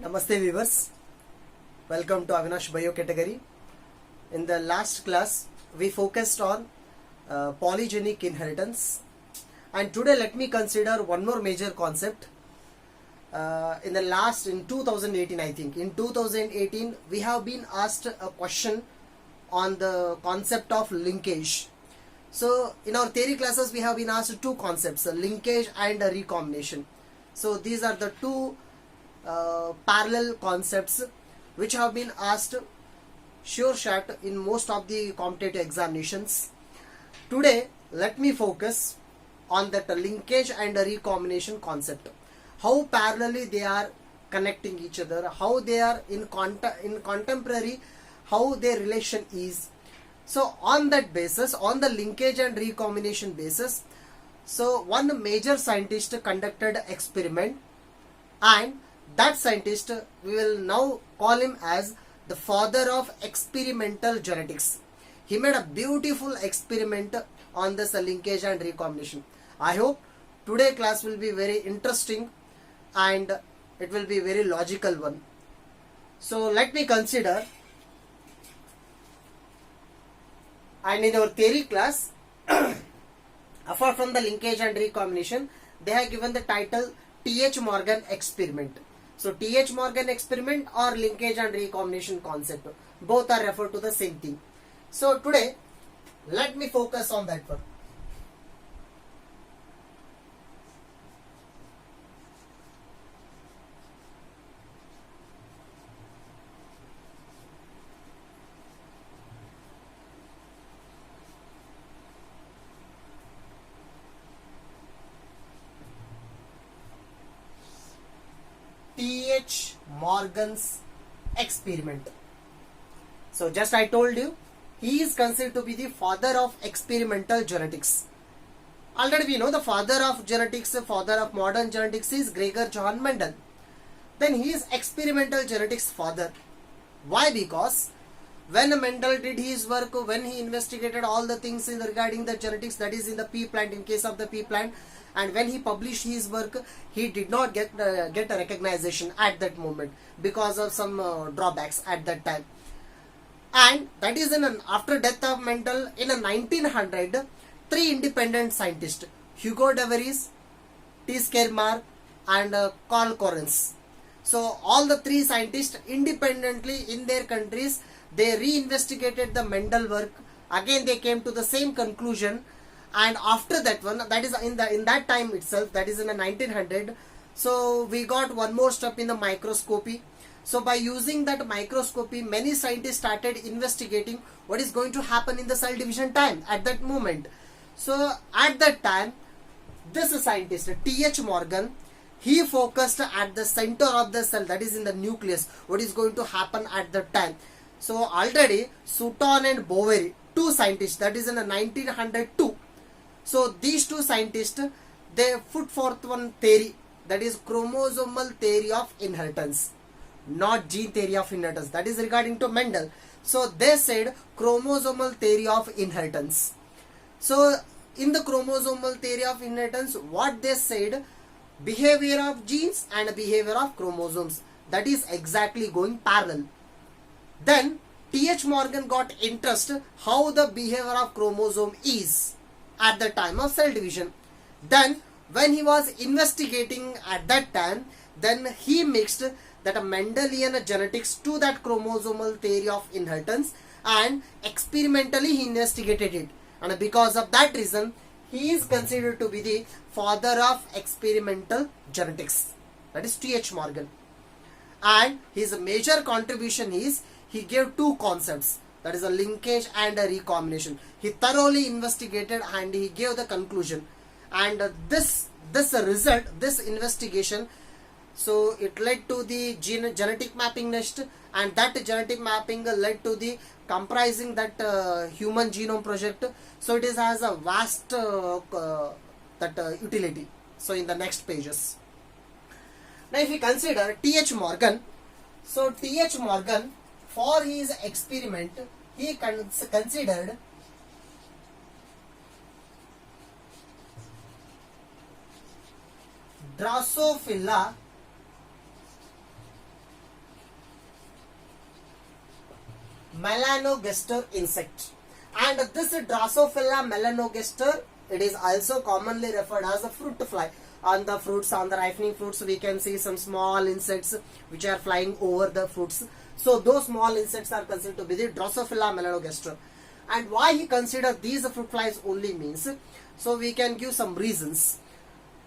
Namaste viewers, welcome to Avinash Bio category. In the last class, we focused on polygenic inheritance, and today let me consider one more major concept. In 2018, I think, in 2018, we have been asked a question on the concept of linkage. So, in our theory classes, we have been asked two concepts, linkage and recombination. So, these are the two parallel concepts which have been asked sure shot in most of the competitive examinations. Today let me focus on that linkage and recombination concept, how parallelly they are connecting each other, how they are in contemporary, how their relation is. So on that basis, on the linkage and recombination basis, so one major scientist conducted experiment, and that scientist, we will now call him as the father of experimental genetics. He made a beautiful experiment on this linkage and recombination. I hope today class will be very interesting and it will be very logical one. So let me consider, and in our theory class, apart from the linkage and recombination, they have given the title T.H. Morgan experiment. So T.H. Morgan experiment or linkage and recombination concept, both are referred to the same thing. So today let me focus on that one. T.H. Morgan's experiment. So just I told you, he is considered to be the father of experimental genetics. Already we know the father of genetics, father of modern genetics is Gregor Johann Mendel. Then he is experimental genetics father. Why? Because when Mendel did his work, when he investigated all the things regarding the genetics, that is in the pea plant, in case of the pea plant, and when he published his work, he did not get a recognition at that moment because of some drawbacks at that time. And that is after death of Mendel in 1900, three independent scientists, Hugo de Vries, T. Schermer, and Carl Correns. So all the three scientists independently in their countries, they reinvestigated the Mendel work. Again they came to the same conclusion. And after that one, that is in that time itself, that is in the 1900, so we got one more step in the microscopy. So by using that microscopy, many scientists started investigating what is going to happen in the cell division time at that moment. So at that time, this scientist T.H. Morgan, he focused at the center of the cell, that is in the nucleus, what is going to happen at that time. So already Sutton and Boveri, two scientists, that is in the 1902. So these two scientists, they put forth one theory, that is chromosomal theory of inheritance, not gene theory of inheritance. That is regarding to Mendel. So they said chromosomal theory of inheritance. So in the chromosomal theory of inheritance, what they said, behavior of genes and behavior of chromosomes, that is exactly going parallel. Then T.H. Morgan got interest how the behavior of chromosome is at the time of cell division. Then when he was investigating at that time, then he mixed that Mendelian genetics to that chromosomal theory of inheritance, and experimentally he investigated it, and because of that reason he is considered to be the father of experimental genetics, that is T.H. Morgan. And his major contribution is he gave two concepts, that is a linkage and a recombination. He thoroughly investigated and he gave the conclusion. And this result, this investigation, so it led to the genetic mapping next, and that genetic mapping led to the comprising that human genome project. So it has a vast utility. So in the next pages. Now if we consider T.H. Morgan, so T.H. Morgan, for his experiment, he considered Drosophila melanogaster insect. And this Drosophila melanogaster, it is also commonly referred as a fruit fly. On the fruits, on the ripening fruits, we can see some small insects which are flying over the fruits. So those small insects are considered to be the Drosophila melanogaster. And why he considered these fruit flies only means, so we can give some reasons.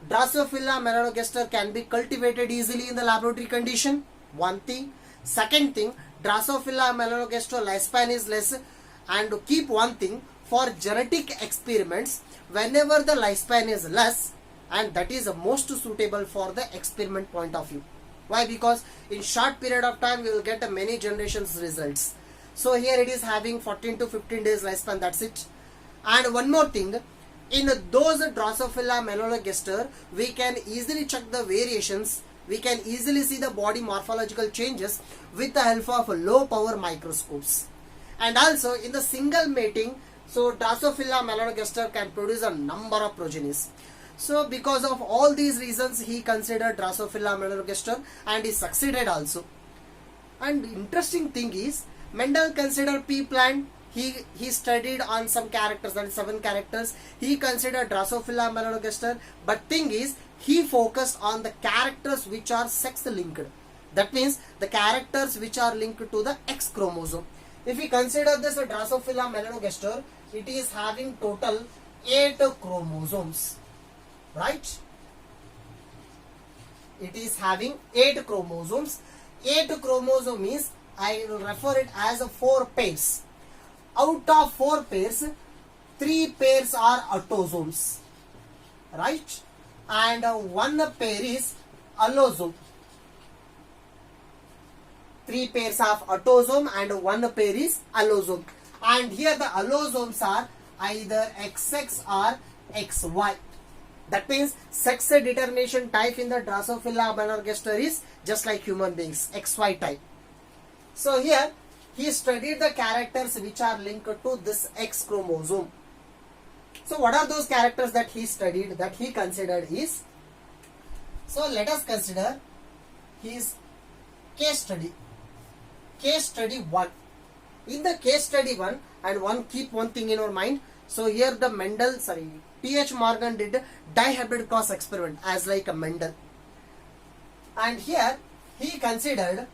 Drosophila melanogaster can be cultivated easily in the laboratory condition. One thing. Second thing, Drosophila melanogaster lifespan is less. And to keep one thing, for genetic experiments, whenever the lifespan is less, and that is the most suitable for the experiment point of view. Why? Because in short period of time we will get many generations results. So here it is having 14 to 15 days lifespan, that's it. And one more thing, in those Drosophila melanogaster, we can easily check the variations, we can easily see the body morphological changes with the help of low power microscopes. And also in the single mating, so Drosophila melanogaster can produce a number of progenies. So because of all these reasons, he considered Drosophila melanogaster and he succeeded also. And interesting thing is, Mendel considered pea plant. He studied on some characters, that is 7 characters. He considered Drosophila melanogaster, but thing is, he focused on the characters which are sex linked. That means the characters which are linked to the X chromosome. If we consider this Drosophila melanogaster, it is having total 8 chromosomes. Right? It is having 8 chromosomes. 8 chromosome means, I will refer it as 4 pairs. Out of 4 pairs, 3 pairs are autosomes. Right? And 1 pair is allosome. 3 pairs of autosome and 1 pair is allosome. And here the allosomes are either XX or XY. That means sex determination type in the Drosophila melanogaster is just like human beings, XY type. So here he studied the characters which are linked to this X chromosome. So what are those characters that he studied, that he considered is? So let us consider his case study. Case study 1. In the case study 1, and keep one thing in our mind. So here the T.H. Morgan did dihybrid cross experiment as like a Mendel. And here he considered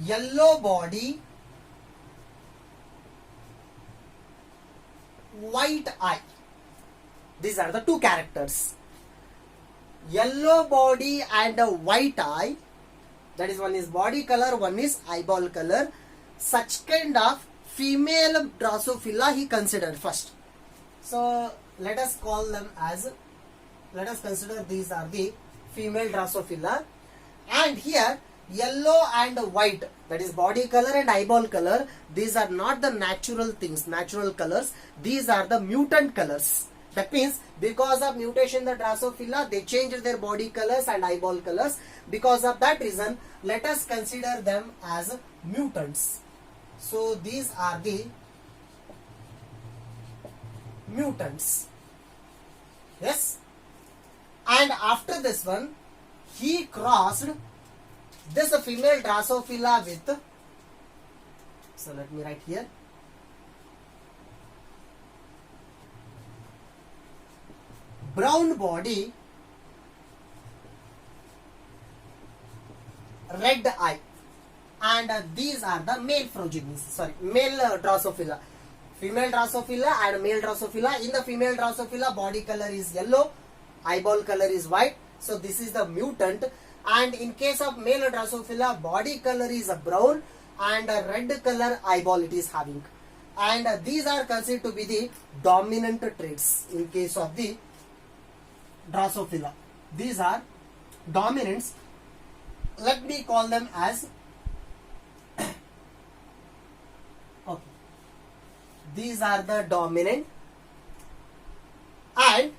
yellow body, white eye. These are the 2 characters. Yellow body and a white eye. That is, one is body color, one is eyeball color. Such kind of female Drosophila he considered first. So let us call them as, let us consider these are the female Drosophila. And here yellow and white, that is body color and eyeball color, these are not the natural things, natural colors. These are the mutant colors. That means because of mutation in the Drosophila, they changed their body colors and eyeball colors. Because of that reason, let us consider them as mutants. So these are the mutants. Yes. And after this one, he crossed this female Drosophila with, so let me write here, brown body, red eye, and these are the male progenies, male Drosophila. Female Drosophila and male Drosophila. In the female Drosophila, body color is yellow, eyeball color is white. So this is the mutant. And in case of male Drosophila, body color is a brown and a red color eyeball it is having. And these are considered to be the dominant traits in case of the Drosophila. These are dominants. Let me call them as okay. These are the dominant. And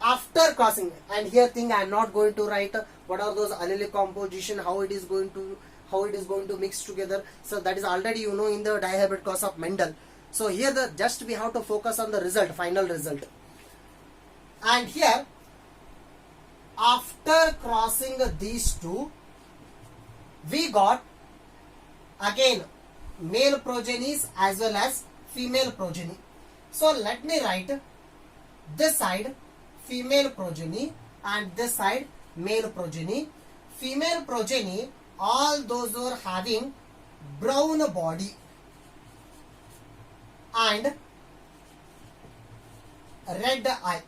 after crossing, and here thing I am not going to write what are those allelic composition, how it is going to mix together. So that is already you know in the dihybrid cross of Mendel. So here just we have to focus on the result, final result. And here after crossing these two, we got again male progenies as well as female progeny. So let me write this side female progeny and this side male progeny. Female progeny, all those who are having brown body and red eye.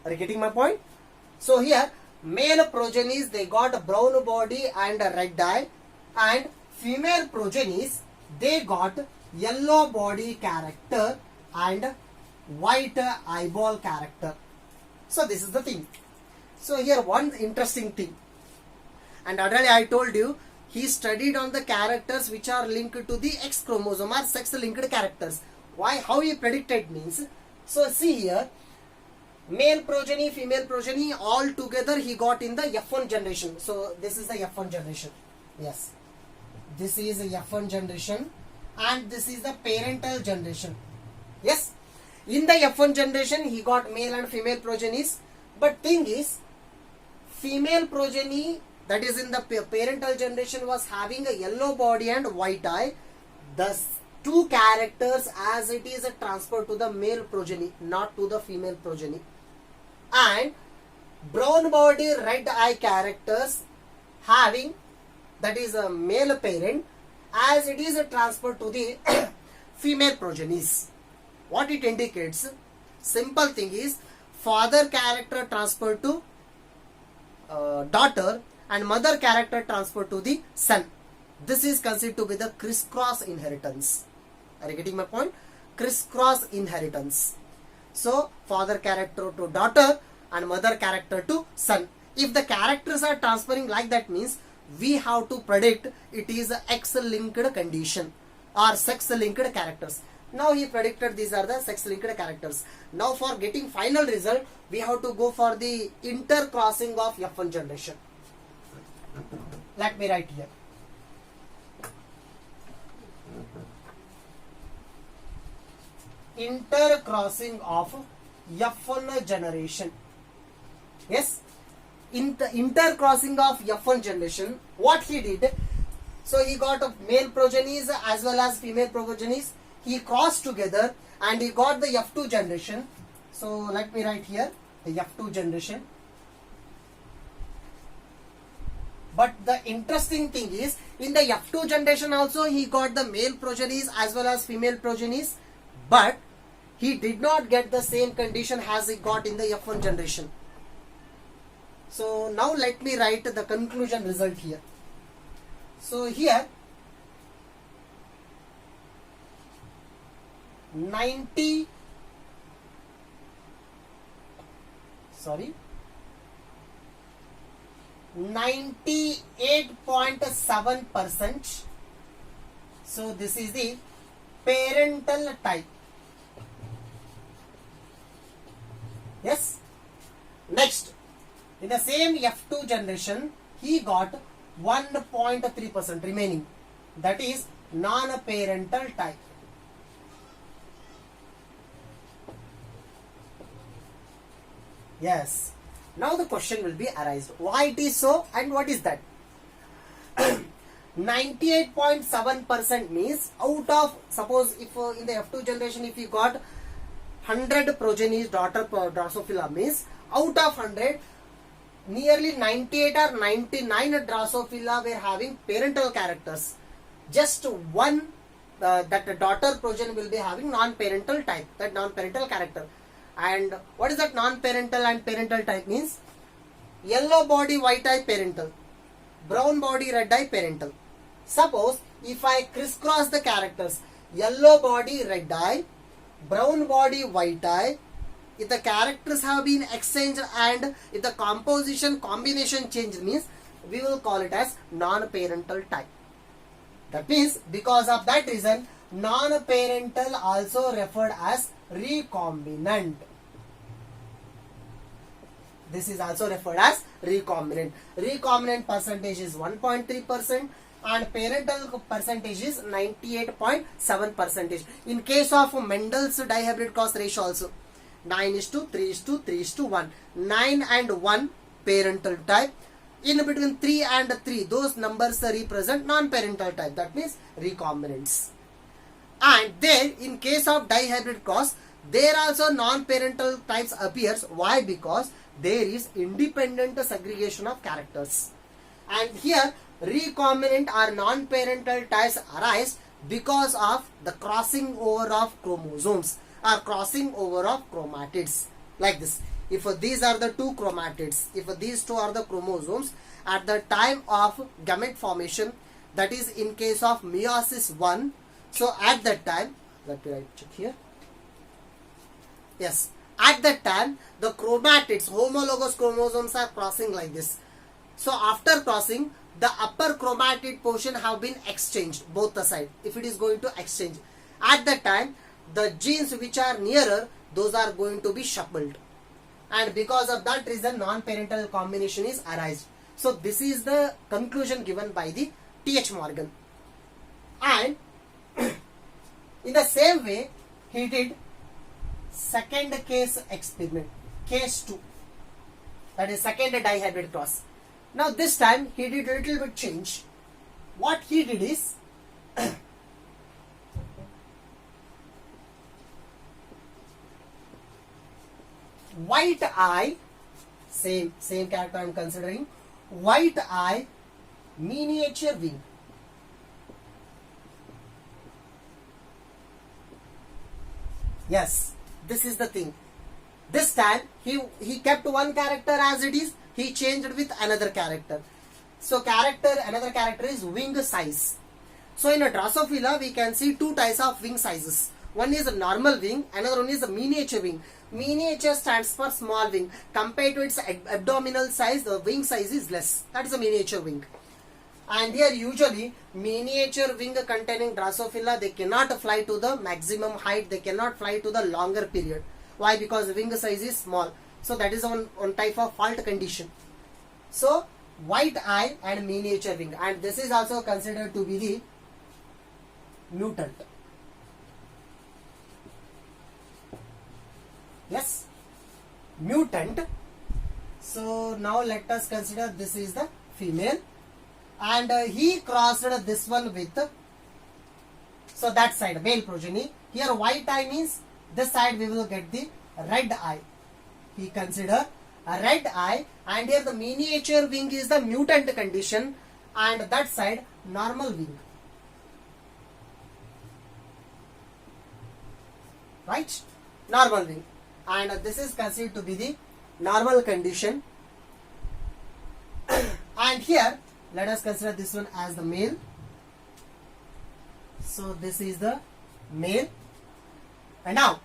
Are you getting my point? So here male progenies, they got a brown body and a red eye, and female progenies, they got yellow body character and white eyeball character. So this is the thing. So here one interesting thing, and already I told you, he studied on the characters which are linked to the X chromosome or sex linked characters. Why? How he predicted means, so see here, male progeny, female progeny, all together he got in the F1 generation. So this is the F1 generation. Yes, this is a F1 generation and this is the parental generation. Yes, in the F1 generation he got male and female progenies, but thing is, female progeny that is in the parental generation was having a yellow body and white eye. The two characters as it is transferred to the male progeny, not to the female progeny. And brown body, red eye characters having, that is a male parent, as it is transferred to the female progenies. What it indicates? Simple thing is, father character transferred to daughter and mother character transferred to the son. This is considered to be the crisscross inheritance. Are you getting my point? Crisscross inheritance. So father character to daughter and mother character to son. If the characters are transferring like that, means we have to predict it is a X linked condition or sex linked characters. Now he predicted these are the sex linked characters. Now for getting final result, we have to go for the intercrossing of F1 generation. Let me write here. Intercrossing of F1 generation. Yes, in the intercrossing of F1 generation, what he did, so he got male progenies as well as female progenies. He crossed together and he got the F2 generation. So let me write here the F2 generation. But the interesting thing is, in the F2 generation also he got the male progenies as well as female progenies, but he did not get the same condition as he got in the F1 generation. So now let me write the conclusion result here. So here 98.7%. So this is the parental type. Yes. Next, in the same F2 generation, he got 1.3% remaining. That is non-parental type. Yes. Now the question will be arised. Why it is so and what is that? 98.7% means out of, suppose if in the F2 generation if you got 100 progenies, daughter Drosophila, means out of 100, nearly 98 or 99 Drosophila were having parental characters. Just one, that daughter progeny will be having non-parental type, that non-parental character. And what is that non-parental and parental type means? Yellow body, white eye, parental. Brown body, red eye, parental. Suppose if I crisscross the characters, yellow body, red eye, brown body, white eye, if the characters have been exchanged and if the composition combination changed, means we will call it as non-parental type. That means because of that reason, non-parental also referred as recombinant. This is also referred as recombinant. Recombinant percentage is 1.3% and parental percentage is 98.7%. In case of Mendel's dihybrid cross ratio also, 9:3:3:1. 9 and 1 parental type. In between 3 and 3, those numbers represent non-parental type. That means recombinants. And there, in case of dihybrid cross, there also non-parental types appears. Why? Because there is independent segregation of characters. And here, recombinant or non-parental types arise because of the crossing over of chromosomes or crossing over of chromatids. Like this. If these are the two chromatids, if these two are the chromosomes, at the time of gamete formation, that is in case of meiosis 1, so at that time, let me write check here. Yes, at that time, the chromatids, homologous chromosomes are crossing like this. So after crossing, the upper chromatid portion have been exchanged, both the side, if it is going to exchange. At that time, the genes which are nearer, those are going to be shuffled. And because of that reason, non-parental combination is arised. So this is the conclusion given by the T.H. Morgan. And in the same way, he did second case experiment, case 2. That is second dihybrid cross. Now this time he did a little bit change. What he did is white eye, same character I am considering, white eye, miniature wing. Yes, this is the thing. This time he kept one character as it is, he changed with another character. So another character is wing size. So in a Drosophila we can see two types of wing sizes. One is a normal wing, another one is a miniature wing. Miniature stands for small wing. Compared to its abdominal size, the wing size is less. That is a miniature wing. And here usually miniature wing containing Drosophila, they cannot fly to the maximum height, they cannot fly to the longer period. Why? Because the wing size is small. So that is one type of fault condition. So white eye and miniature wing, and this is also considered to be the mutant. Yes, mutant. So now let us consider this is the female, and he crossed this one with, so that side male progeny. Here white eye means this side we will get the red eye. He consider a red eye, and here the miniature wing is the mutant condition, and that side normal wing. Right? Normal wing. And this is considered to be the normal condition. And here let us consider this one as the male. So this is the male. And now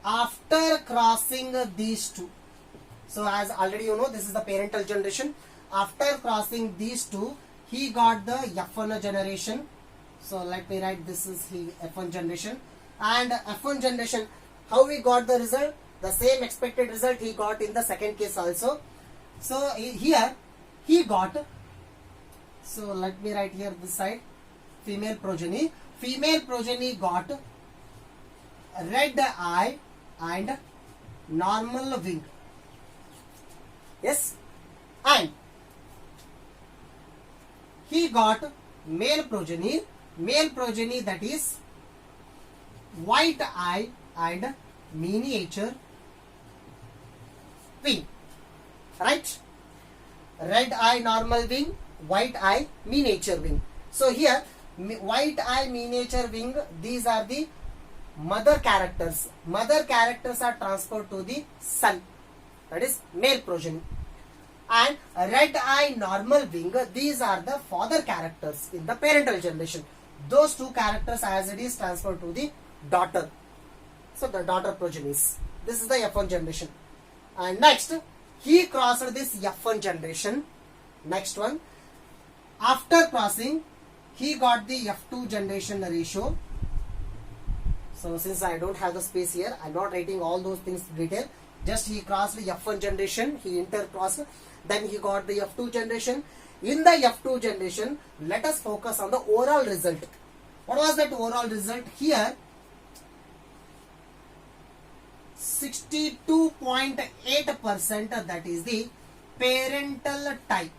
after crossing these two, so as already you know, this is the parental generation. After crossing these two, he got the F1 generation. So let me write, this is the F1 generation. And F1 generation, how we got the result? The same expected result he got in the second case also. So here he got, so let me write here this side, female progeny. Female progeny got red eye and normal wing. Yes, and he got male progeny that is white eye and miniature wing. Right? Red eye normal wing, white eye miniature wing. So here white eye miniature wing, these are the mother characters. Mother characters are transferred to the son, that is male progeny. And red eye normal wing, these are the father characters in the parental generation. Those two characters as it is transferred to the daughter. So the daughter progenies. This is the F1 generation. And next, he crossed this F1 generation. Next one. After crossing, he got the F2 generation ratio. So since I don't have the space here, I'm not writing all those things in detail. Just he crossed the F1 generation, he intercrossed, then he got the F2 generation. In the F2 generation, let us focus on the overall result. What was that overall result? Here, 62.8%, that is the parental type.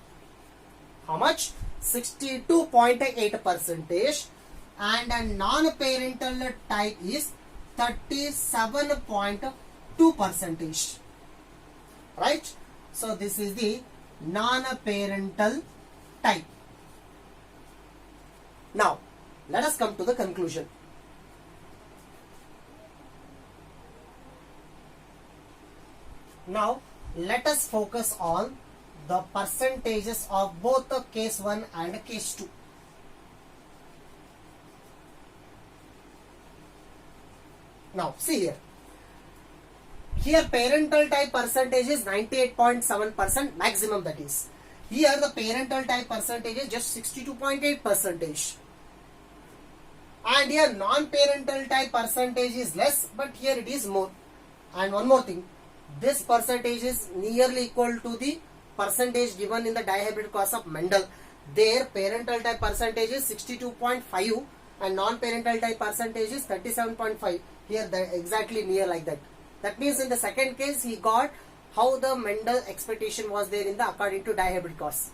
How much? 62.8%, and a non-parental type is 37.2%. Right? So this is the non-parental type. Now, let us come to the conclusion. Now, let us focus on the percentages of both the case 1 and case 2. Now, see here. Here parental type percentage is 98.7% maximum, that is. Here the parental type percentage is just 62.8%. And here non-parental type percentage is less, but here it is more. And one more thing, this percentage is nearly equal to the percentage given in the dihybrid class of Mendel. Their parental type percentage is 62.5 and non-parental type percentage is 37.5. Here exactly near like that. That means in the second case he got how the Mendel expectation was there in the according to dihybrid class.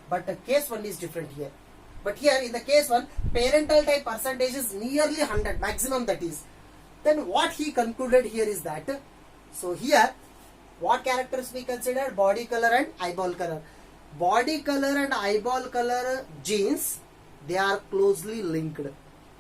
But the case 1 is different here. But here in the case 1, parental type percentage is nearly 100 maximum, that is. Then what he concluded here is that, so here what characters we consider? Body color and eyeball color. Body color and eyeball color genes, they are closely linked.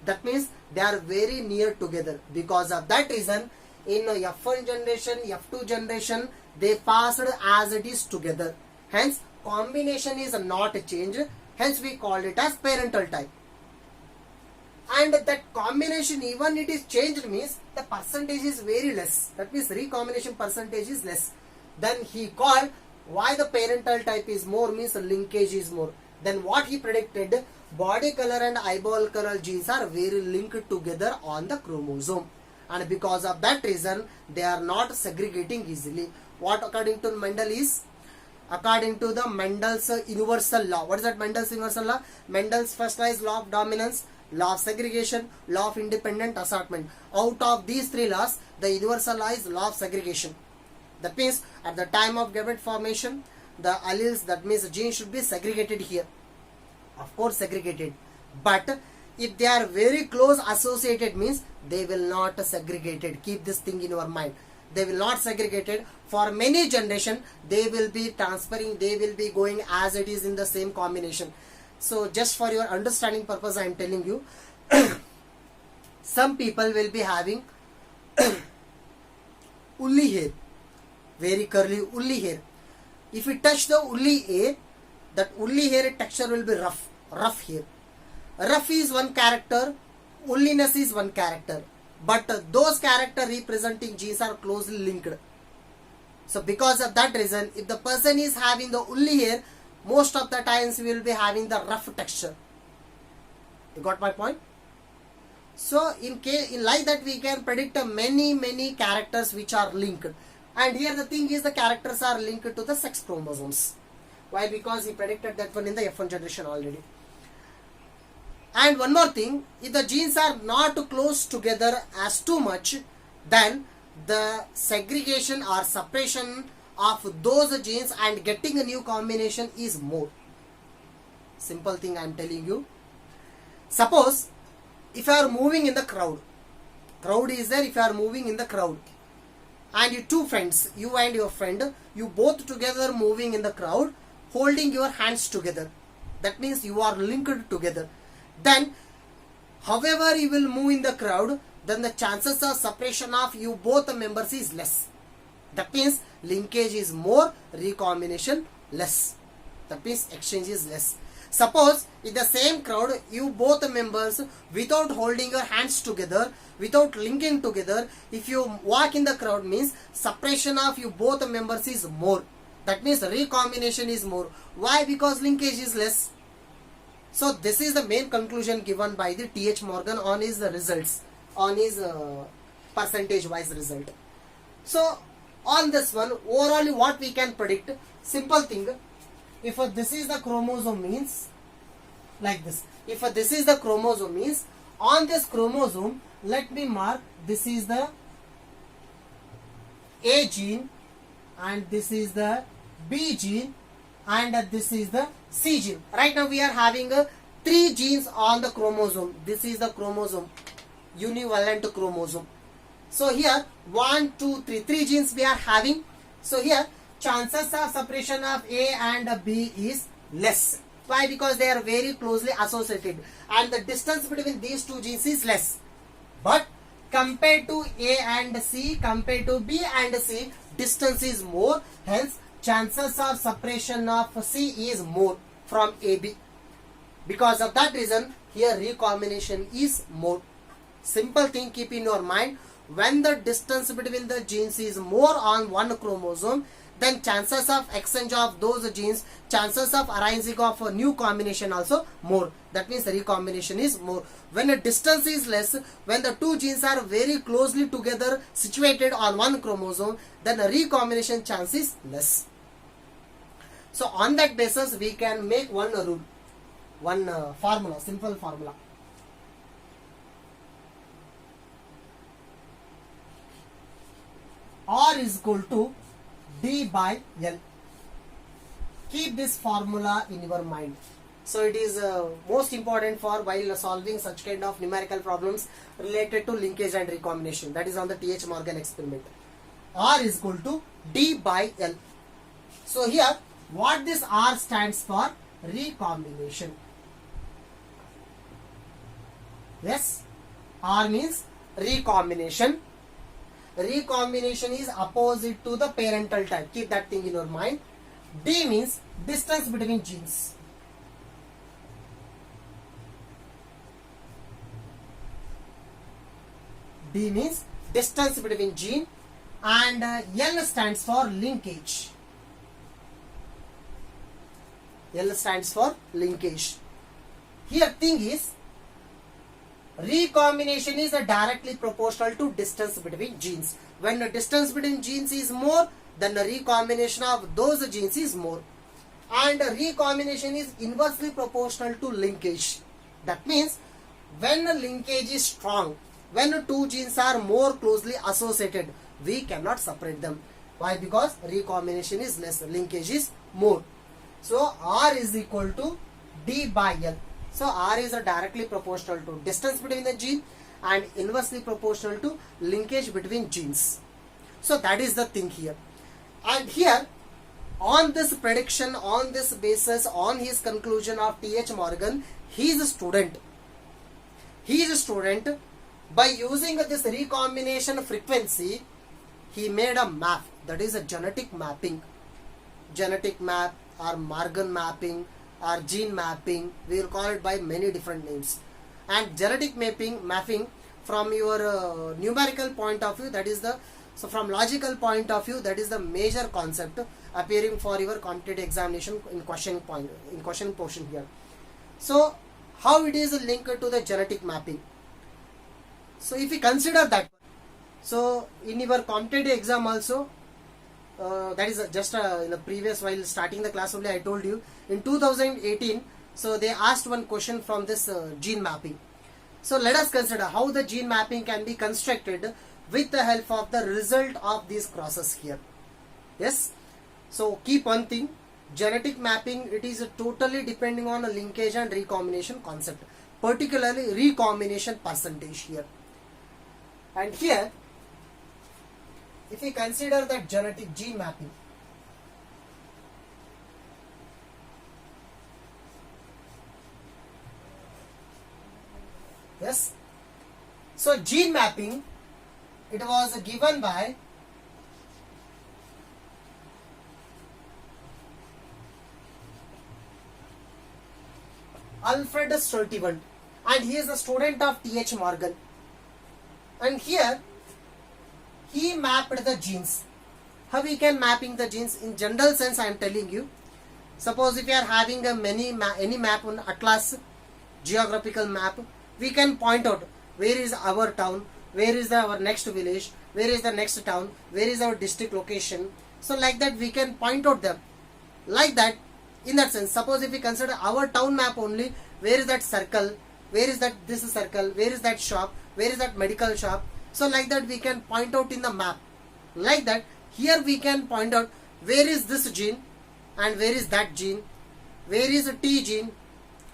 That means they are very near together. Because of that reason, in F1 generation, F2 generation, they passed as it is together. Hence, combination is not changed. Hence, we called it as parental type. And that combination, even it is changed, means the percentage is very less. That means recombination percentage is less. Then he called why the parental type is more, means linkage is more. Then what he predicted, body color and eyeball color genes are very linked together on the chromosome. And because of that reason, they are not segregating easily. What according to Mendel is? According to the Mendel's universal law. What is that Mendel's universal law? Mendel's first law is law of dominance, law of segregation, law of independent assortment. Out of these three laws, the universal law is law of segregation. That means at the time of gamete formation, the alleles, that means the genes should be segregated here. Of course segregated. But if they are very close associated, means they will not segregated. Keep this thing in your mind. They will not segregated. For many generation, they will be transferring, they will be going as it is in the same combination. So just for your understanding purpose, I am telling you, some people will be having woolly hair, very curly woolly hair. If you touch the woolly hair, that woolly hair texture will be rough hair. Rough is one character, woolliness is one character. But those character representing genes are closely linked. So because of that reason, if the person is having the woolly hair, most of the times we will be having the rough texture. You got my point? So in like that we can predict many characters which are linked. And here the thing is the characters are linked to the sex chromosomes. Why? Because he predicted that one in the F1 generation already. And one more thing, if the genes are not close together as too much, then the segregation or separation of those genes and getting a new combination is more. Simple thing I am telling you. Suppose if you are moving in the crowd is there, if you are moving in the crowd, and you two friends, you and your friend, you both together moving in the crowd, holding your hands together. That means you are linked together. Then, however you will move in the crowd, then the chances of separation of you both members is less. That means linkage is more, recombination less. That means exchange is less. Suppose in the same crowd, you both members, without holding your hands together, without linking together, if you walk in the crowd, means separation of you both members is more. That means recombination is more. Why? Because linkage is less. So this is the main conclusion given by the T.H. Morgan on his results, on his percentage wise result. So on this one, overall what we can predict, simple thing, if this is the chromosome means, like this, if this is the chromosome means, on this chromosome, let me mark, this is the A gene and this is the B gene, and this is the C gene. Right now we are having 3 genes on the chromosome. This is the chromosome, univalent chromosome. So here 1, 2, 3, 3 genes we are having. So here chances of separation of A and B is less. Why? Because they are very closely associated and the distance between these 2 genes is less. But compared to A and C, compared to B and C, distance is more. Hence, chances of separation of C is more from AB. Because of that reason, here recombination is more. Simple thing, keep in your mind. When the distance between the genes is more on one chromosome, then chances of exchange of those genes, chances of arising of a new combination also more. That means the recombination is more. When the distance is less, when the 2 genes are very closely together situated on one chromosome, then the recombination chance is less. So on that basis, we can make one rule, one formula, simple formula. R is equal to D by L. Keep this formula in your mind. So it is most important for while solving such kind of numerical problems related to linkage and recombination. That is on the T.H. Morgan experiment. R is equal to D by L. So here what this R stands for? Recombination. Yes, R means recombination. Recombination is opposite to the parental type. Keep that thing in your mind. D means distance between genes. D means distance between gene, and L stands for linkage. L stands for linkage. Here thing is, recombination is directly proportional to distance between genes. When the distance between genes is more, then the recombination of those genes is more. And recombination is inversely proportional to linkage. That means when the linkage is strong, when the 2 genes are more closely associated, we cannot separate them. Why? Because recombination is less, linkage is more. So R is equal to D by L. So R is directly proportional to distance between the gene and inversely proportional to linkage between genes. So that is the thing here. And here, on this prediction, on this basis, on his conclusion of T.H. Morgan, he is a student. He is a student. By using this recombination frequency, he made a map. That is a genetic mapping. Genetic map or Morgan mapping or gene mapping, we will call it by many different names. And genetic mapping from your numerical point of view, that is the, so from logical point of view, that is the major concept appearing for your competitive examination in question portion here. So how it is linked to the genetic mapping? So if we consider that, so in your competitive exam also, that is just in the previous, while starting the class only I told you, in 2018, so they asked one question from this gene mapping. So let us consider how the gene mapping can be constructed with the help of the result of these crosses here. Yes. So keep one thing, genetic mapping, it is totally depending on a linkage and recombination concept, particularly recombination percentage here. And here, if we consider that genetic gene mapping, yes, so gene mapping, it was given by Alfred Sturtevant, and he is a student of T.H. Morgan. And here he mapped the genes. How we can mapping the genes? In general sense, I am telling you. Suppose if you are having a any map on Atlas, geographical map, we can point out where is our town, where is our next village, where is the next town, where is our district location. So like that we can point out them. Like that, in that sense, suppose if we consider our town map only, where is that circle, where is that this circle, where is that shop, where is that medical shop. So like that we can point out in the map. Like that, here we can point out where is this gene, and where is that gene, where is T gene,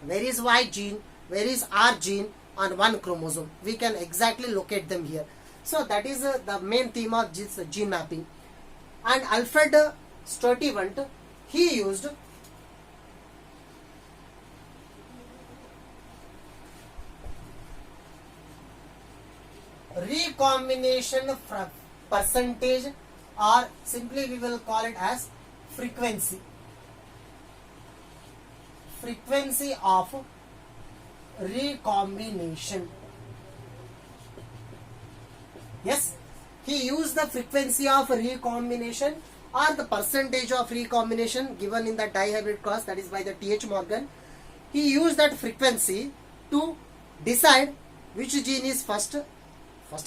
where is Y gene, where is R gene on one chromosome. We can exactly locate them here. So that is the main theme of this gene mapping. And Alfred Sturtevant, he used recombination percentage, or simply we will call it as frequency of recombination. Yes, he used the frequency of recombination or the percentage of recombination given in the dihybrid cross, that is by the T.H. Morgan. He used that frequency to decide which gene is first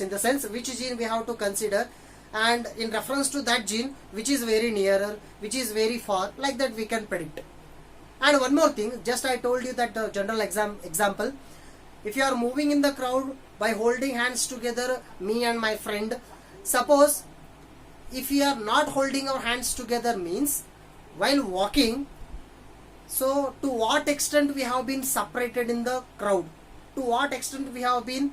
in the sense which gene we have to consider, and in reference to that gene which is very nearer, which is very far, like that we can predict. And one more thing, just I told you that the general example, if you are moving in the crowd by holding hands together, me and my friend, suppose if we are not holding our hands together means while walking, so to what extent we have been separated in the crowd, to what extent we have been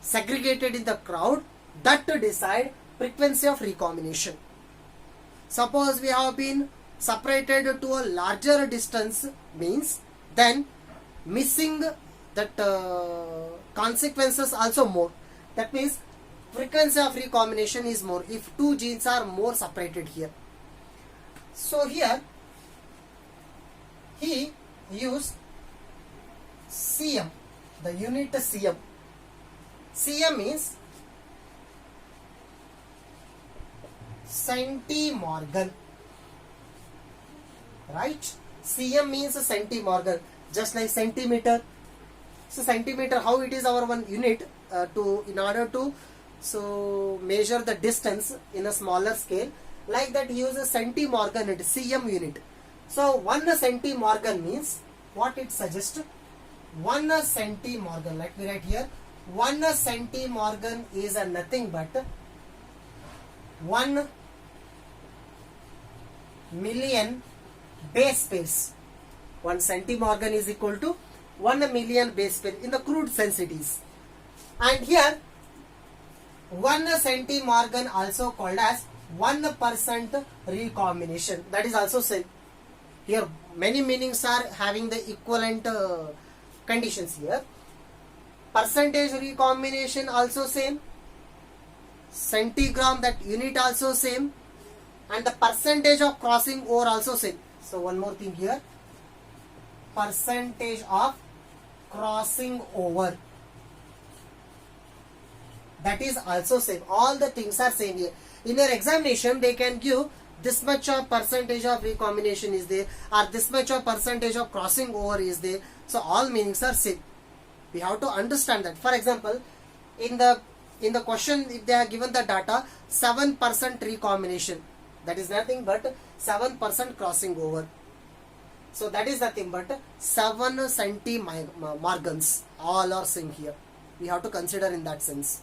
segregated in the crowd, that to decide frequency of recombination. Suppose we have been separated to a larger distance means then missing that consequences also more. That means frequency of recombination is more if two genes are more separated here. So here he used cm, the unit cm. Cm means centimorgan, right? Cm means centimorgan, just like centimeter. So centimeter, how it is our one unit in order to measure the distance in a smaller scale, like that he uses centimorgan, it is cm unit. So 1 centimorgan means what it suggests, 1 centimorgan, let me write here, 1 centimorgan is nothing but 1 million base pairs. 1 centimorgan is equal to 1 million base pair in the crude sense it is. And here 1 centimorgan also called as 1% recombination, that is also same. Here many meanings are having the equivalent conditions here. Percentage recombination also same, centigram, that unit also same, and the percentage of crossing over also same. So one more thing here, percentage of crossing over, that is also same. All the things are same here. In your examination they can give this much of percentage of recombination is there, or this much of percentage of crossing over is there. So all meanings are same. We have to understand that. For example, in the question, if they are given the data 7% recombination, that is nothing but 7% crossing over. So that is nothing but 7 centimorgans. All are same here. We have to consider in that sense.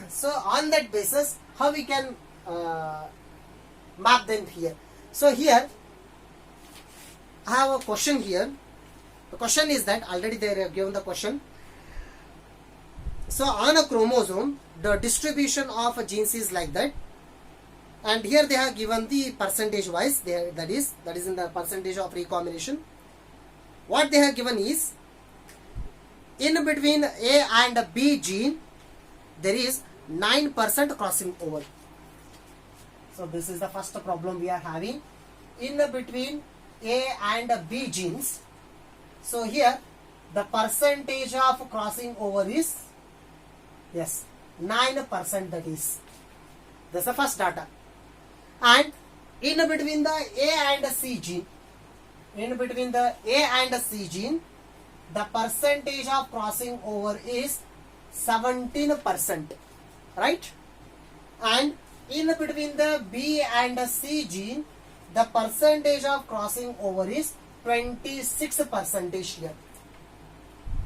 So on that basis, how we can map them here. So here I have a question here. The question is that already they have given the question. So on a chromosome, the distribution of genes is like that, and here they have given the percentage wise. That is in the percentage of recombination. What they have given is, in between A and B gene there is 9% crossing over. So this is the first problem we are having. In between A and B genes, so here the percentage of crossing over is, yes, 9%, that is. That's the first data. And in between the A and C gene, the percentage of crossing over is 17%, right? And in between the B and C gene, the percentage of crossing over is 26% here.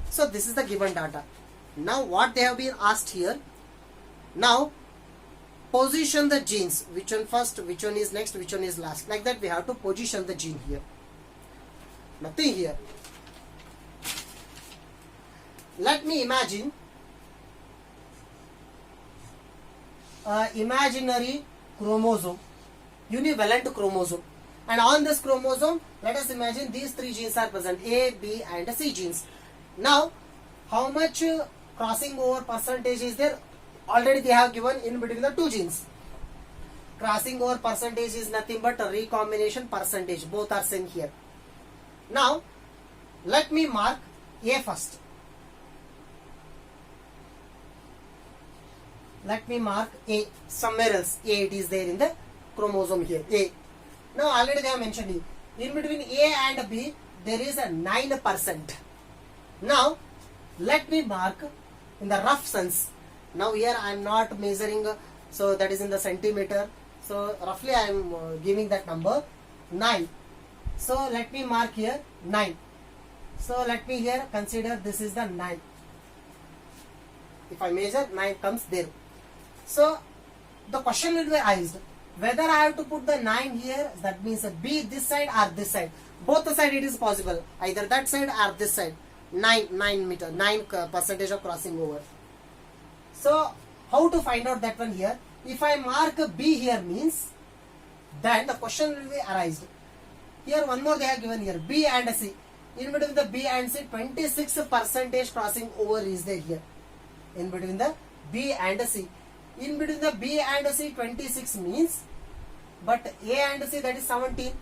So this is the given data. Now what they have been asked here, now position the genes, which one first, which one is next, which one is last, like that we have to position the gene here. Nothing here. Let me imagine imaginary chromosome, univalent chromosome, and on this chromosome let us imagine these three genes are present, A, B and C genes. Now how much crossing over percentage is there? Already they have given in between the two genes. Crossing over percentage is nothing but a recombination percentage, both are same here. Now let me mark A first. Let me mark A somewhere else. A, it is there in the chromosome here, A. Now already they have mentioned it. In between A and B there is a 9%. Now let me mark in the rough sense. Now here I am not measuring, so that is in the centimeter. So roughly I am giving that number 9. So let me mark here 9. So let me here consider this is the 9. If I measure, 9 comes there. So the question will be asked whether I have to put the 9 here, that means B this side or this side. Both the side it is possible, either that side or this side. 9% of crossing over. So how to find out that one here? If I mark B here means, then the question will be arised. Here one more they have given here, B and C. In between the B and C, 26% crossing over is there here. In between the B and C. In between the B and C, 26 means, but A and C, that is 17.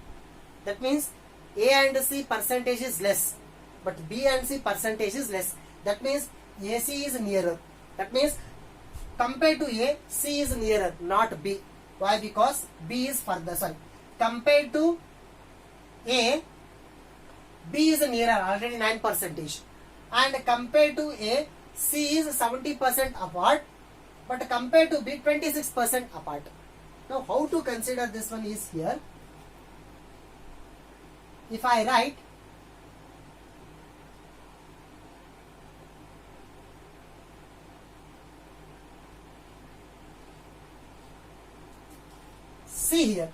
That means A and C percentage is less, but B and C percentage is less. That means AC is nearer. That means compared to A, C is nearer, not B. Why? Because B is further. Sorry. Compared to A, B is nearer, already 9%. And compared to A, C is 70% apart. But compared to B, 26% apart. Now how to consider this one is here. If I write C here.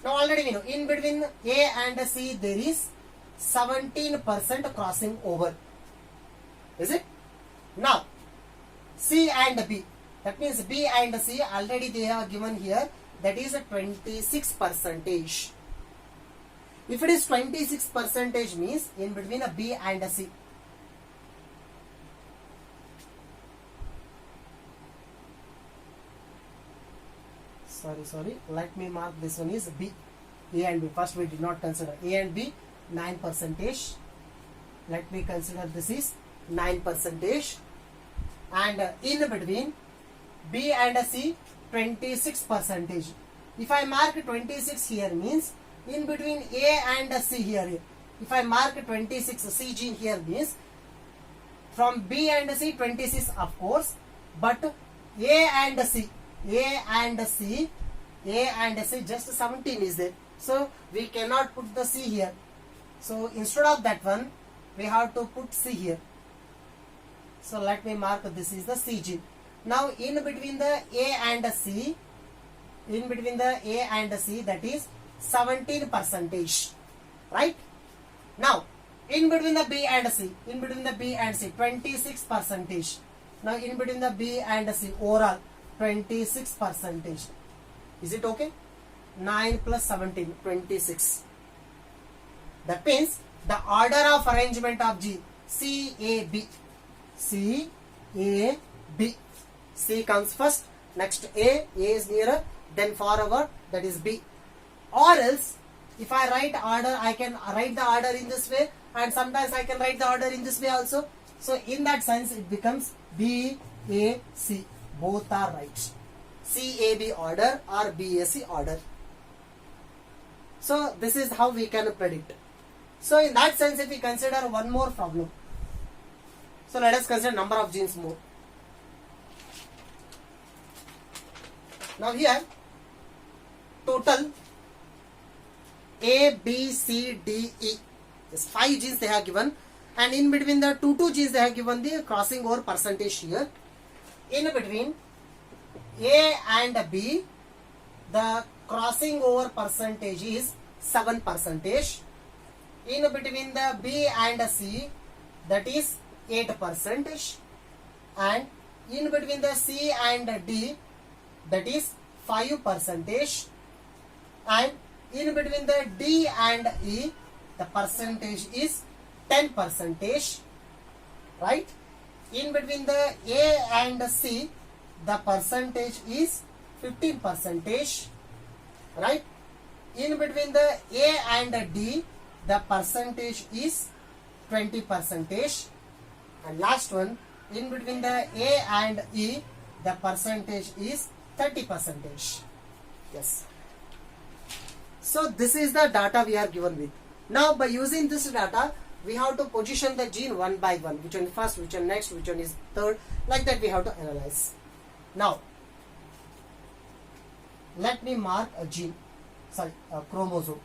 Now already we know in between A and C there is 17% crossing over. Is it? Now C and B, that means B and C already they have given here, that is a 26%. If it is 26% means in between a B and a C. Sorry, let me mark this one is B. A and B, first we did not consider A and B 9%. Let me consider this is 9%. And in between B and C 26%. If I mark 26 here means in between A and C here. If I mark 26 C gene here means from B and C 26 of course, but A and C just 17 is there. So we cannot put the C here. So instead of that one we have to put C here. So let me mark this is the C gene. Now in between the A and C, that is 17%. Right? Now in between the B and C, 26%. Now in between the B and C overall 26%. Is it okay? 9 plus 17, 26. That means the order of arrangement of gene CAB. C comes first, next A is nearer, then forward, that is B. Or else, if I write order, I can write the order in this way, and sometimes I can write the order in this way also. So in that sense, it becomes B, A, C. Both are right. CAB order or BAC order. So this is how we can predict. So in that sense, if we consider one more problem. So let us consider number of genes more. Now here, total A, B, C, D, E. There's 5 genes they have given, and in between the two genes they have given the crossing over percentage here. In between A and B, the crossing over percentage is 7%. In between the B and C, that is 8%. And in between the C and D, that is 5%. And in between the D and E, the percentage is 10%. Right? In between the A and C, the percentage is 15%. Right? In between the A and D, the percentage is 20%. And last one, in between the A and E, the percentage is 30%. Yes. So this is the data we are given with. Now by using this data, we have to position the gene one by one. Which one first, which one next, which one is third. Like that we have to analyze. Now, let me mark a gene. Sorry, a chromosome.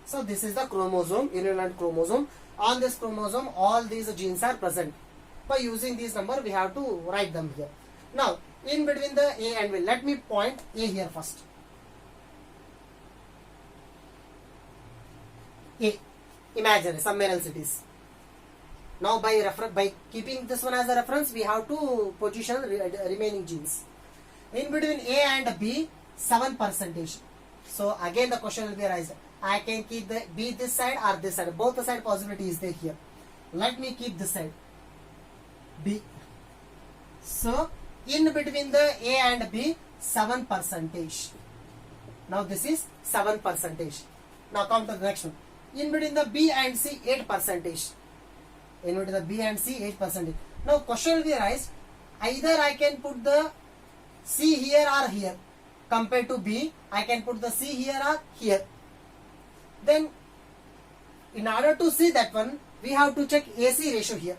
So this is the chromosome, irrelevant chromosome. On this chromosome, all these genes are present. By using this number, we have to write them here. Now, in between the A and B, let me point A here first. A, imaginary, somewhere else it is. Now, by keeping this one as a reference, we have to position remaining genes. In between A and B, 7%. So again, the question will be arised. I can keep the B this side or this side. Both the side possibility is there here. Let me keep this side. B. So in between the A and B, 7%. Now this is 7%. Now come to the next one. In between the B and C, 8%. In between the B and C, 8%. Now question will be arise. Either I can put the C here or here. Compared to B, I can put the C here or here. Then in order to see that one, we have to check AC ratio here.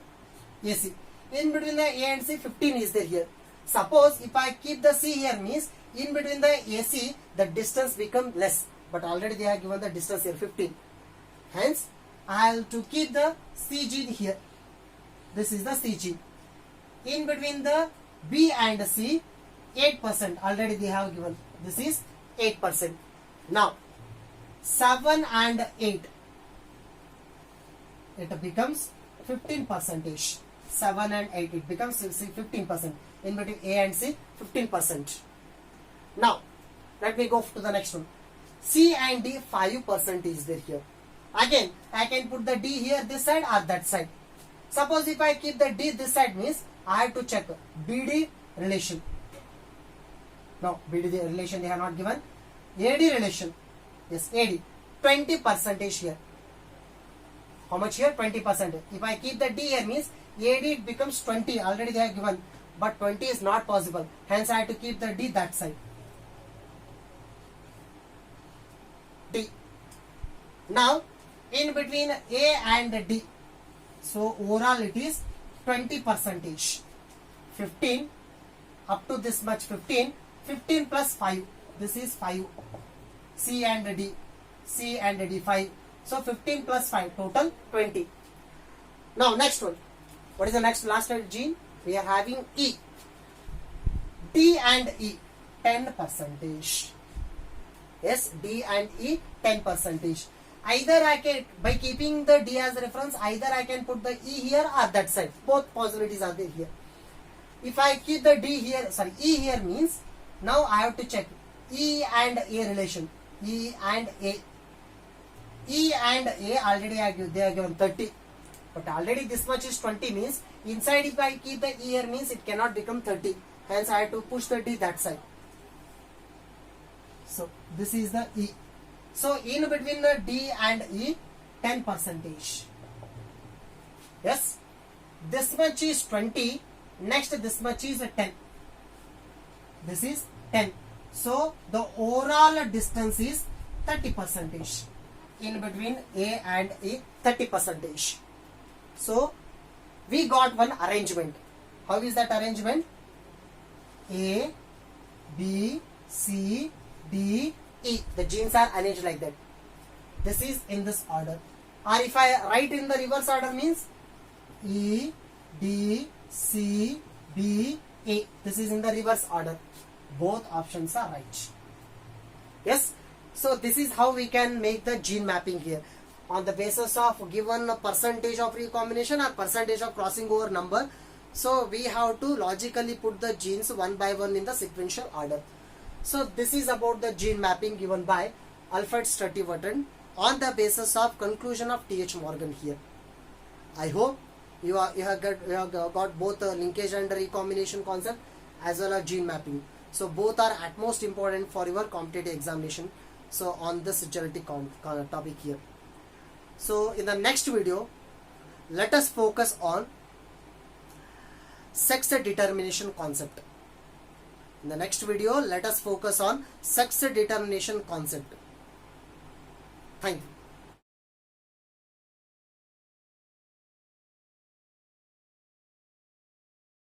AC. In between the A and C, 15 is there here. Suppose if I keep the C here, means in between the AC, the distance become less. But already they have given the distance here, 15. Hence, I have to keep the C gene here. This is the C gene. In between the B and C, 8%. Already they have given. This is 8%. Now, 7 and 8. It becomes 15%. 7 and 8. It becomes 15%. In between A and C, 15%. Now, let me go to the next one. C and D, 5% is there here. Again, I can put the D here, this side or that side. Suppose if I keep the D this side, means I have to check BD relation. No, BD relation they have not given. AD relation. Yes, AD. 20% here. How much here? 20%. If I keep the D here, means AD it becomes 20. Already they have given. But 20 is not possible. Hence I have to keep the D that side. D. Now, in between A and D. So, overall it is 20%. 15. Up to this much 15. 15 plus 5. This is 5. C and D. C and D 5. So 15 plus 5 total 20. Now next one. What is the next last gene? We are having E. D and E 10%. Yes, D and E 10%. Either I can, by keeping the D as a reference, either I can put the E here or that side. Both possibilities are there here. If I keep the D here, sorry, E here means now I have to check E and A relation. E and A. E and A already they are given 30. But already this much is 20 means inside if I keep the E here means it cannot become 30. Hence I have to push the D that side. So this is the E. So in between the D and E 10%. Yes. This much is 20. Next this much is 10. This is 10. So the overall distance is 30%. In between A and E 30%. So we got one arrangement. How is that arrangement? A, B, C, D, E. The genes are arranged like that. This is in this order. or if I write in the reverse order means E, D, C, B, A. This is in the reverse order. Both options are right. Yes. So this is how we can make the gene mapping here. On the basis of given percentage of recombination or percentage of crossing over number. So we have to logically put the genes one by one in the sequential order. So this is about the gene mapping given by Alfred Sturtevant on the basis of conclusion of T.H. Morgan here. I hope you have got both linkage and recombination concept as well as gene mapping. So both are at most important for your competitive examination. So on this genetic topic here. So in the next video, let us focus on sex determination concept. In the next video, let us focus on sex determination concept. Thank you.